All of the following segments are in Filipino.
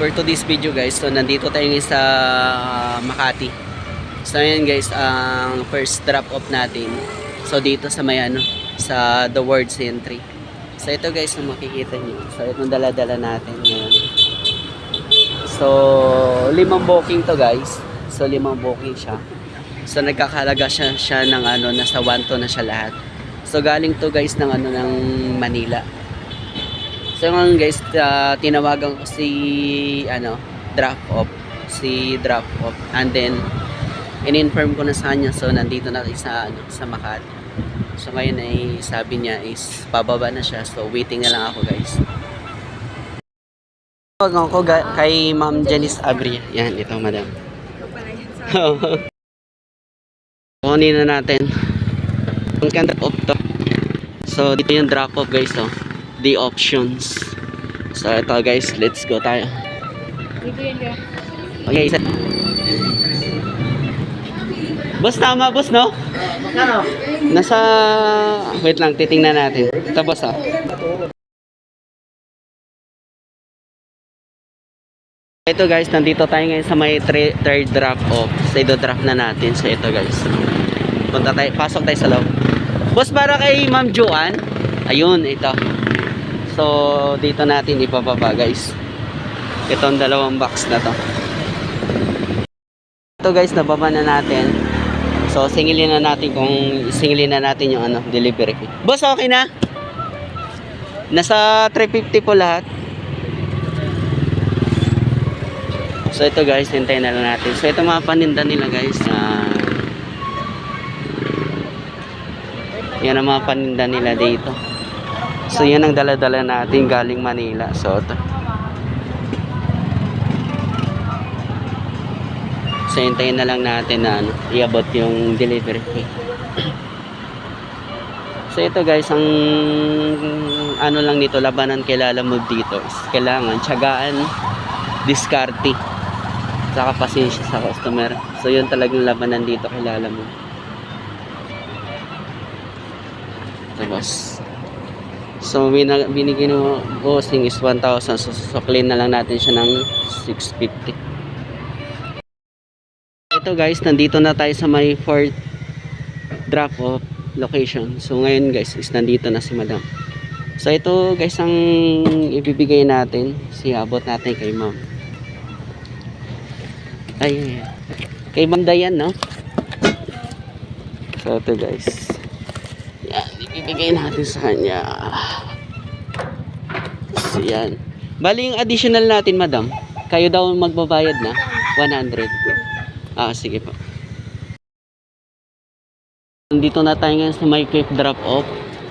for today's video guys, so nandito tayo ngayon sa Makati. So ayan guys, ang first drop off natin. So dito sa may sa The World Century. So ito guys, na makikita niyo. So itong dala-dala natin ngayon. So 5 booking to guys. So 5 booking siya. So nagkakahalaga siya ng nasa 1 to na siya lahat. So galing to guys ng ng Manila. So ngayon guys, tinawagan ko si drop off, and then in-inform ko na sa kanya. So nandito na sa Makati. So ngayon ay sabi niya is pababa na siya. So waiting na lang ako guys. Tawagan ko kay Ma'am Janice Abria. Yan, ito madam. Kunin na natin ang drop off to. So dito yung drop off guys, the options. So ito guys, let's go tayo. Okay, boss, tama boss, no? Nasa, wait lang, titingnan natin. Ito boss, Ito guys, nandito tayo ngayon sa may third drop off. So i-drop na natin. So ito guys, punta tayo, pasok tayo sa loob. Boss, para kay Ma'am Joanne. Ayun, ito. So dito natin ipababa guys. Itong 2 box na to. Ito guys, nababa na natin. So singilin na natin yung delivery fee. Boss, okay na? Nasa 350 po lahat. So ito guys, hintayin na lang natin. So ito mga paninda nila guys. Yan ang mga paninda nila dito. So yan ang dala-dala natin galing Manila. So ito. So hintayin na lang natin na iabot yung delivery fee. So ito guys, ang lang nito, labanan kay Lalamove dito is kailangan tiyagaan, diskarte, saka pasensya sa customer. So yun talagang labanan dito kay Lalamove. Ito boss. So binigyan mo bossing is 1,000. So clean na lang natin siya ng 650. Ito guys, nandito na tayo sa may 4th drop off location. So ngayon guys, is nandito na si madam. So ito guys, ang ibibigay natin, abot natin kay ma'am. Ay, kay Ma'am Dayan, no? So ito guys, yan, ibibigay natin sa kanya. So yan, bali yung additional natin madam, kayo daw magbabayad na 100. Sige po. Dito na tayo ngayon sa may quick drop off.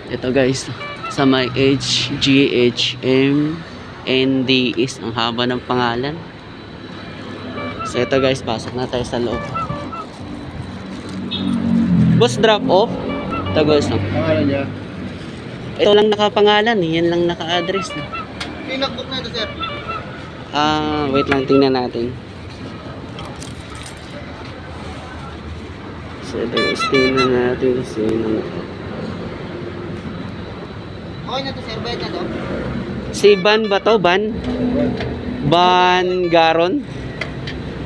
Ito guys, sa may HGHM ND is ang haba ng pangalan. So ito guys, pasok na tayo sa loob. Boss, drop off. Ito guys, ito lang nakapangalan, yan lang naka-address. Pinag-book na ito sir. Wait lang, tingnan natin. So ito guys, tingnan natin kasi okay na to sir, bayad na to? si Ban ba to? Ban Garon?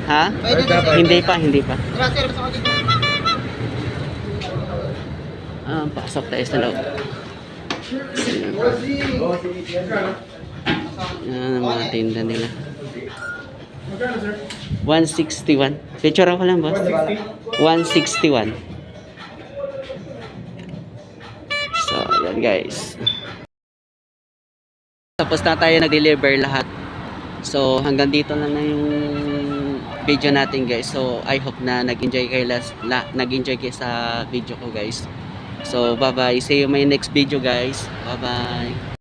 Ha? Bayad na to sir? Hindi pa. Tara sir, basta ko dito. Pasok tayo sa loob. Yan ang mga tinda nila. 161. Picture ako lang boss. 161. So yan guys, tapos na tayo nag-deliver lahat. So hanggang dito na yung video natin guys. So I hope na nag-enjoy kayo sa video ko guys. So bye bye, see you in my next video guys. Bye bye.